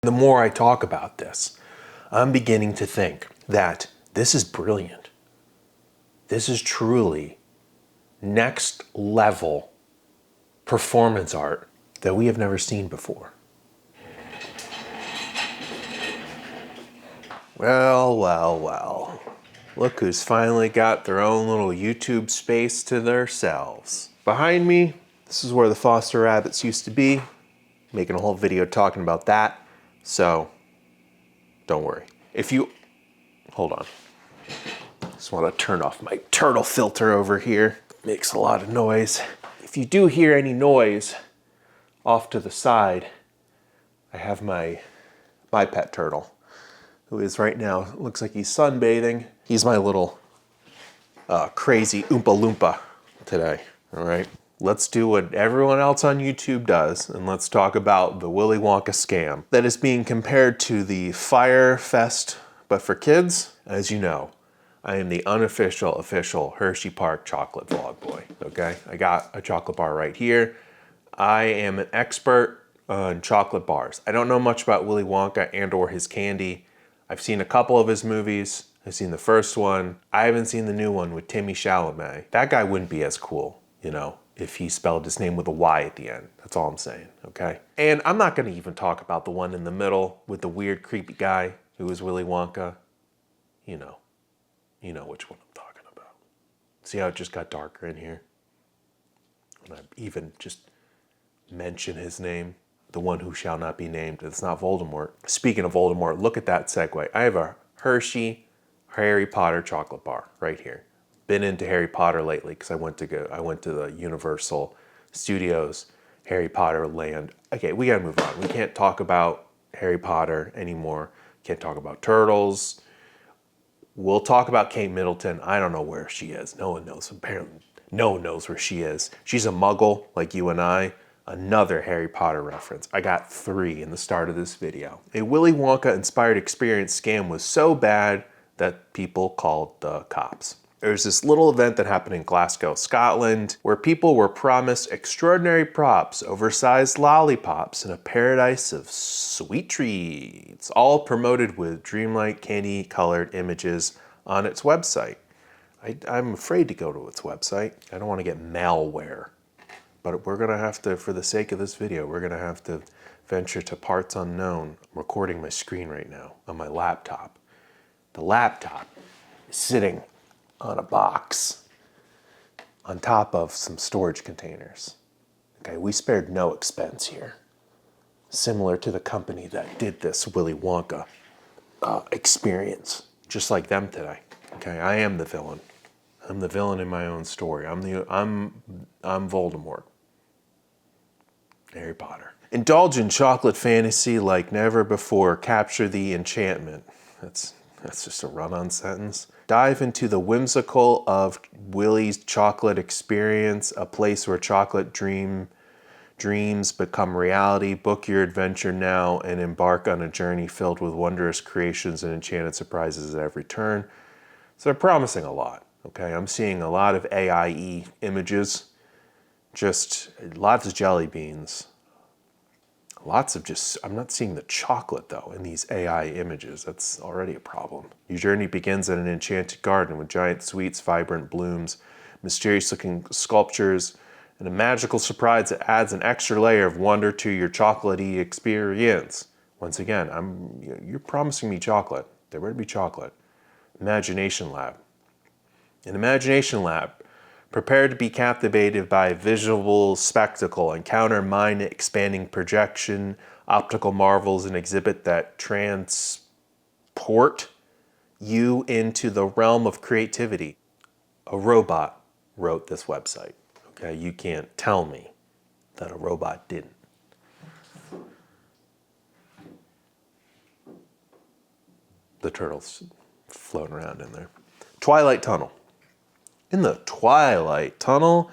The more I talk about this, I'm beginning to think that this is brilliant. This is truly next level performance art that we have never seen before. Well, well, well. Look who's finally got their own little YouTube space to themselves. Behind me, this is where the Foster rabbits used to be. Making a whole video talking about that. So, don't worry. Hold on. Just want to turn off my turtle filter over here. Makes a lot of noise. If you do hear any noise off to the side, I have my pet turtle, who is right now, looks like he's sunbathing. He's my little crazy Oompa Loompa today, all right? Let's do what everyone else on YouTube does, and let's talk about the Willy Wonka scam that is being compared to the Fire Fest, but for kids. As you know, I am the unofficial, official Hershey Park chocolate vlog boy, okay? I got a chocolate bar right here. I am an expert on chocolate bars. I don't know much about Willy Wonka and or his candy. I've seen a couple of his movies. I've seen the first one. I haven't seen the new one with Timmy Chalamet. That guy wouldn't be as cool, you know, if he spelled his name with a Y at the end. That's all I'm saying, okay? And I'm not gonna even talk about the one in the middle with the weird, creepy guy who was Willy Wonka. You know which one I'm talking about. See how it just got darker in here? When I even just mention his name, the one who shall not be named, it's not Voldemort. Speaking of Voldemort, look at that segue. I have a Hershey Harry Potter chocolate bar right here. Been into Harry Potter lately because I went to the Universal Studios Harry Potter land. Okay, we gotta move on. We can't talk about Harry Potter anymore. Can't talk about turtles. We'll talk about Kate Middleton. I don't know where she is. No one knows. Apparently, no one knows where she is. She's a muggle like you and I. Another Harry Potter reference. I got 3 in the start of this video. A Willy Wonka inspired experience scam was so bad that people called the cops. There's this little event that happened in Glasgow, Scotland, where people were promised extraordinary props, oversized lollipops, and a paradise of sweet treats, all promoted with dreamlike candy-colored images on its website. I'm afraid to go to its website. I don't want to get malware. But we're gonna have to, for the sake of this video, we're gonna have to venture to parts unknown. I'm recording my screen right now on my laptop. The laptop is sitting on a box on top of some storage containers. Okay, we spared no expense here. Similar to the company that did this Willy Wonka experience, just like them today. Okay, I am the villain. I'm the villain in my own story. I'm Voldemort. Harry Potter. Indulge in chocolate fantasy like never before. Capture the enchantment. That's just a run-on sentence. Dive into the whimsical of Willy's chocolate experience, a place where chocolate dreams become reality. Book your adventure now and embark on a journey filled with wondrous creations and enchanted surprises at every turn. So they're promising a lot, okay? I'm seeing a lot of AI images, just lots of jelly beans. Lots of I'm not seeing the chocolate though in these AI images. That's already a problem. Your journey begins in an enchanted garden with giant sweets, vibrant blooms, mysterious looking sculptures, and a magical surprise that adds an extra layer of wonder to your chocolatey experience. Once again, you're promising me chocolate. There better be chocolate. Imagination Lab. An Imagination Lab. Prepare to be captivated by visual spectacle, encounter mind-expanding projection, optical marvels, and exhibit that transport you into the realm of creativity. A robot wrote this website. Okay, you can't tell me that a robot didn't. The turtle's floating around in there. Twilight Tunnel. In the Twilight Tunnel,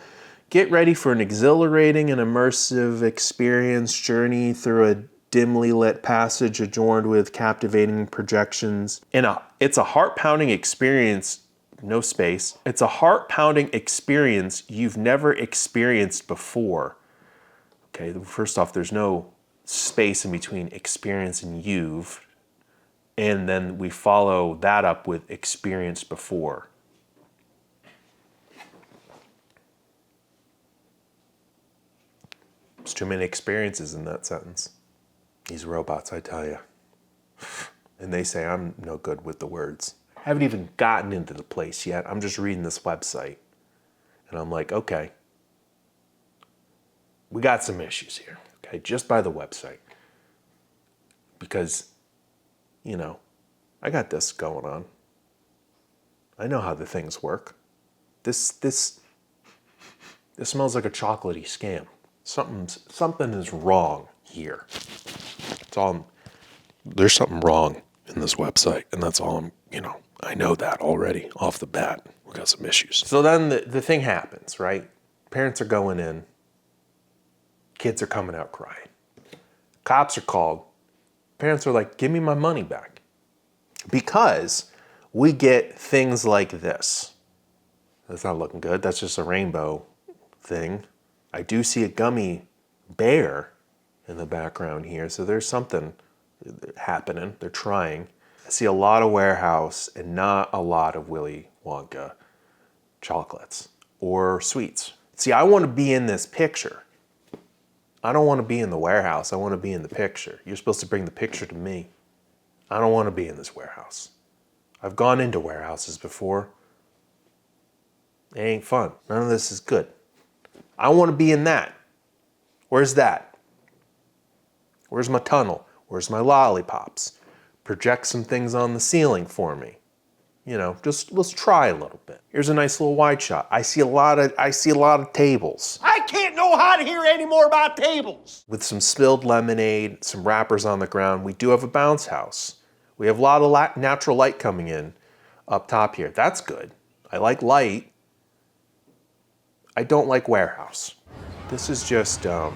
get ready for an exhilarating and immersive experience journey through a dimly lit passage adorned with captivating projections. It's a heart-pounding experience, no space. It's a heart-pounding experience you've never experienced before. Okay, first off, there's no space in between experience and you've, and then we follow that up with experience before. There's too many experiences in that sentence. These robots, I tell you. And they say I'm no good with the words. I haven't even gotten into the place yet. I'm just reading this website. And I'm like, okay, we got some issues here, okay, just by the website. Because, you know, I got this going on. I know how the things work. This smells like a chocolatey scam. Something is wrong here. There's something wrong in this website, and that's all I know that already off the bat. We got some issues. So then the thing happens, right? Parents are going in. Kids are coming out crying. Cops are called. Parents are like, give me my money back. Because we get things like this. That's not looking good. That's just a rainbow thing. I do see a gummy bear in the background here, so there's something happening. They're trying. I see a lot of warehouse and not a lot of Willy Wonka chocolates or sweets. See, I want to be in this picture. I don't want to be in the warehouse. I want to be in the picture. You're supposed to bring the picture to me. I don't want to be in this warehouse. I've gone into warehouses before. It ain't fun. None of this is good. I want to be in that. Where's that? Where's my tunnel? Where's my lollipops? Project some things on the ceiling for me. You know, just let's try a little bit. Here's a nice little wide shot. I see a lot of tables. I can't know how to hear any more about tables. With some spilled lemonade, some wrappers on the ground. We do have a bounce house. We have a lot of natural light coming in up top here. That's good. I like light. I don't like warehouse. This is just, I'm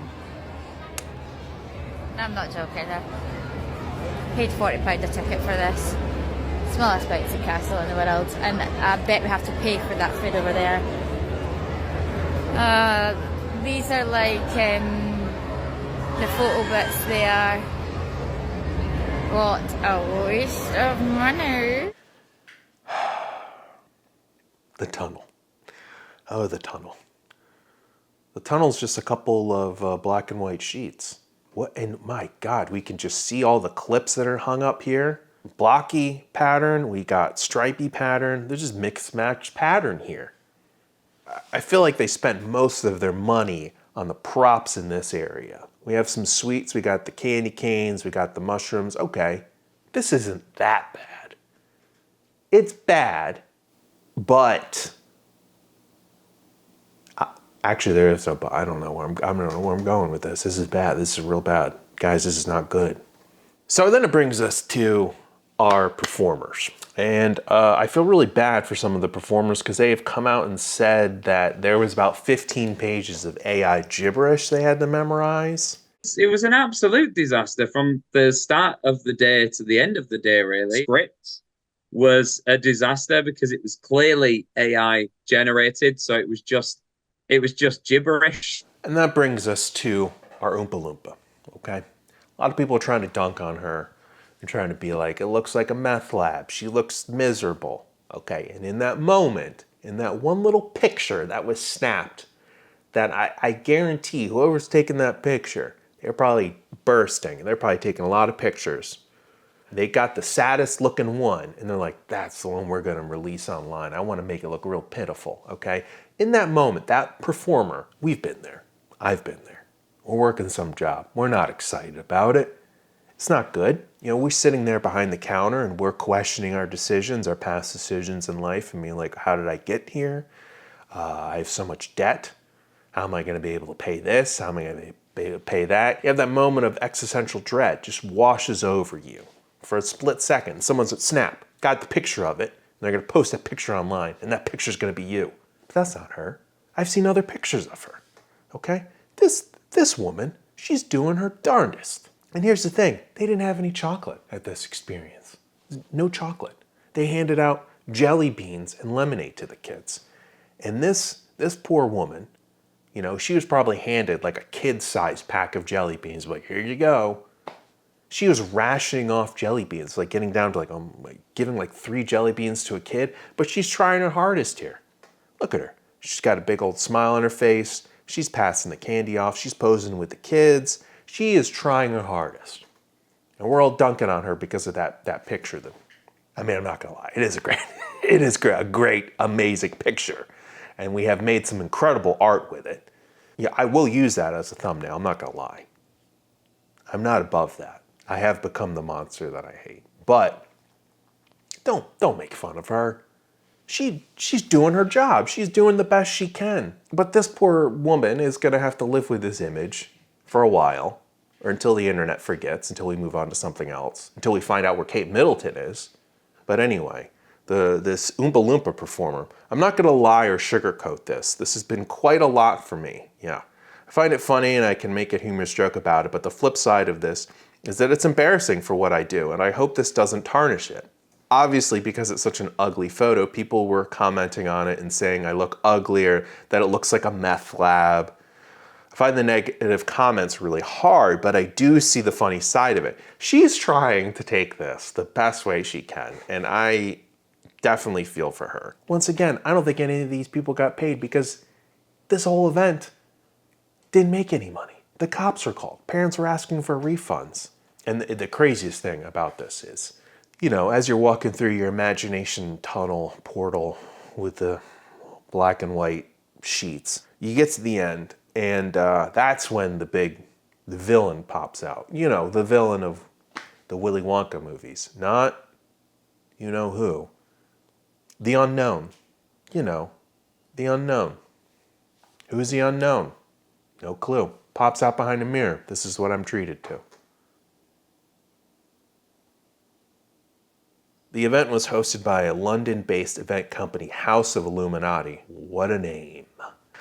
not joking. I paid £40 a ticket for this. Smallest bouncy castle in the world, and I bet we have to pay for that food over there. These are like the photo bits there. What a waste of money. The tunnel. Oh, the tunnel. The tunnel's just a couple of black and white sheets. What? And my God, we can just see all the clips that are hung up here. Blocky pattern, we got stripy pattern. There's just mixed match pattern here. I feel like they spent most of their money on the props in this area. We have some sweets, we got the candy canes, we got the mushrooms. Okay, this isn't that bad. It's bad, but actually there is no but. I don't know where I'm going with this. This is bad. This is real bad. Guys, this is not good. So then it brings us to our performers. And I feel really bad for some of the performers because they have come out and said that there was about 15 pages of AI gibberish they had to memorize. It was an absolute disaster from the start of the day to the end of the day, really. Script was a disaster because it was clearly AI generated, so it was just gibberish. And that brings us to our Oompa Loompa, okay? A lot of people are trying to dunk on her. They're trying to be like, it looks like a meth lab. She looks miserable. Okay, and in that moment, in that one little picture that was snapped, that I guarantee whoever's taking that picture, they're probably bursting. They're probably taking a lot of pictures. They got the saddest looking one, and they're like, that's the one we're gonna release online. I wanna make it look real pitiful, okay? In that moment, that performer, we've been there. I've been there. We're working some job. We're not excited about it. It's not good. You know, we're sitting there behind the counter and we're questioning our decisions, our past decisions in life, and being like, how did I get here? I have so much debt. How am I going to be able to pay this? How am I going to be able to pay that? You have that moment of existential dread just washes over you for a split second. Someone's at Snap, got the picture of it, and they're going to post that picture online, and that picture's going to be you. But that's not her. I've seen other pictures of her, okay? This woman, she's doing her darndest. And here's the thing, they didn't have any chocolate at this experience. No chocolate. They handed out jelly beans and lemonade to the kids. And this poor woman, You know, she was probably handed like a kid-sized pack of jelly beans, like, here you go. She was rationing off jelly beans, like getting down to like giving like 3 jelly beans to a kid, but she's trying her hardest here. Look at her. She's got a big old smile on her face. She's passing the candy off. She's posing with the kids. She is trying her hardest. And we're all dunking on her because of that picture. I mean, I'm not gonna lie, it is a great, amazing picture. And we have made some incredible art with it. Yeah, I will use that as a thumbnail, I'm not gonna lie. I'm not above that. I have become the monster that I hate. But don't make fun of her. She's doing her job. She's doing the best she can. But this poor woman is gonna have to live with this image for a while, or until the internet forgets, until we move on to something else, until we find out where Kate Middleton is. But anyway, this Oompa Loompa performer, I'm not gonna lie or sugarcoat this. This has been quite a lot for me, yeah. I find it funny and I can make a humorous joke about it, but the flip side of this is that it's embarrassing for what I do, and I hope this doesn't tarnish it. Obviously, because it's such an ugly photo, people were commenting on it and saying I look ugly or that it looks like a meth lab. I find the negative comments really hard, but I do see the funny side of it. She's trying to take this the best way she can, and I definitely feel for her. Once again, I don't think any of these people got paid because this whole event didn't make any money. The cops were called. Parents were asking for refunds. And the craziest thing about this is, you know, as you're walking through your imagination tunnel portal with the black and white sheets, you get to the end, and that's when the villain pops out. You know, the villain of the Willy Wonka movies. Not you know who. The unknown. You know, the unknown. Who's the unknown? No clue. Pops out behind a mirror. This is what I'm treated to. The event was hosted by a London-based event company, House of Illuminati. What a name.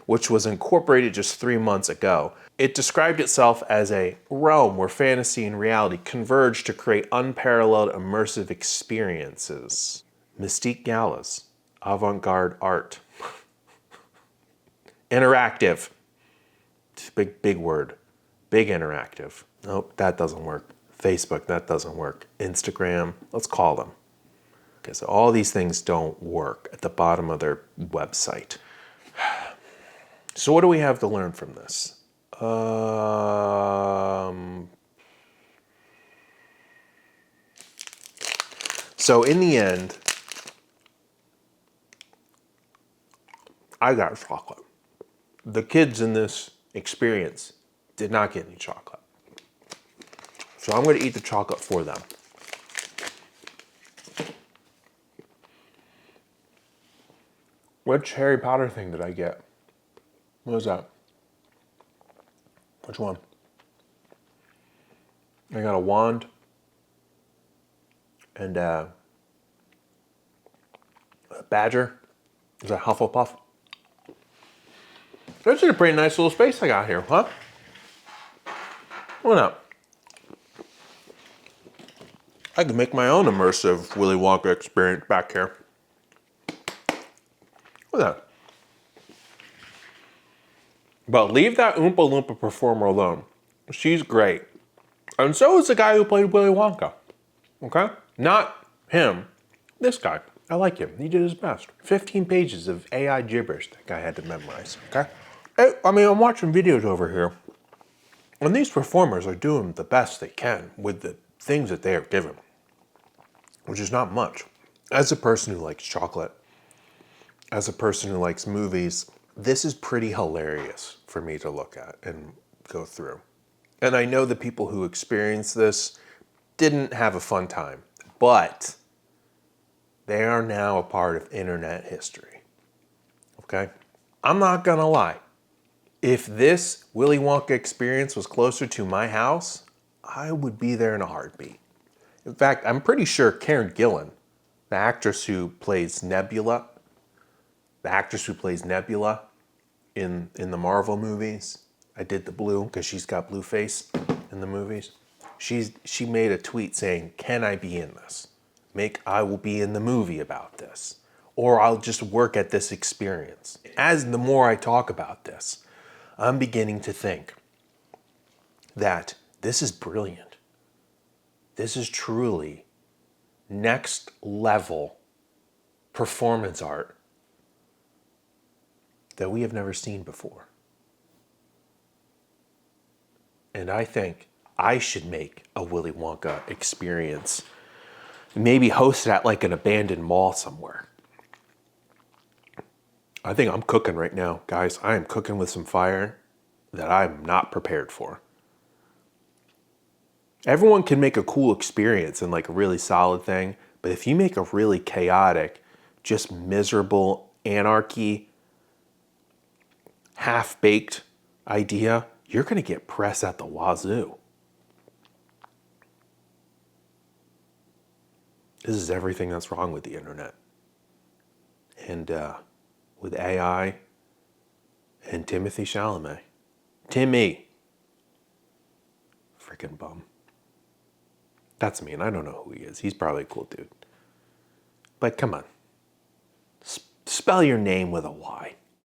Which was incorporated just 3 months ago. It described itself as a realm where fantasy and reality converge to create unparalleled immersive experiences. Mystique galas, avant-garde art. Interactive. Big word. Big interactive. Nope, that doesn't work. Facebook, that doesn't work. Instagram, let's call them. Okay, so all these things don't work at the bottom of their website. So what do we have to learn from this? So in the end, I got chocolate. The kids in this experience did not get any chocolate. So I'm going to eat the chocolate for them. Which Harry Potter thing did I get? What was that? Which one? I got a wand and a badger. Is that Hufflepuff? This is a pretty nice little space I got here, huh? What up? I could make my own immersive Willy Wonka experience back here. Look at that. But leave that Oompa Loompa performer alone. She's great. And so is the guy who played Willy Wonka. Okay? Not him. This guy. I like him. He did his best. 15 pages of AI gibberish that guy had to memorize. Okay? I mean, I'm watching videos over here. And these performers are doing the best they can with the things that they are given. Which is not much. As a person who likes chocolate, as a person who likes movies, this is pretty hilarious for me to look at and go through. And I know the people who experienced this didn't have a fun time, but they are now a part of internet history. Okay? I'm not gonna lie. If this Willy Wonka experience was closer to my house, I would be there in a heartbeat. In fact, I'm pretty sure Karen Gillan, the actress who plays Nebula, in the Marvel movies, I did the blue because she's got blue face in the movies. She made a tweet saying, "Can I be in this? I will be in the movie about this, or I'll just work at this experience." As the more I talk about this, I'm beginning to think that this is brilliant. This is truly next level performance art that we have never seen before. And I think I should make a Willy Wonka experience. Maybe host it at like an abandoned mall somewhere. I think I'm cooking right now, guys. I am cooking with some fire that I'm not prepared for. Everyone can make a cool experience and like a really solid thing, but if you make a really chaotic, just miserable anarchy, half-baked idea, you're gonna get press at the wazoo. This is everything that's wrong with the internet. And with AI and Timothy Chalamet. Timmy. Freaking bum. That's me, and I don't know who he is. He's probably a cool dude. But come on. Spell your name with a Y.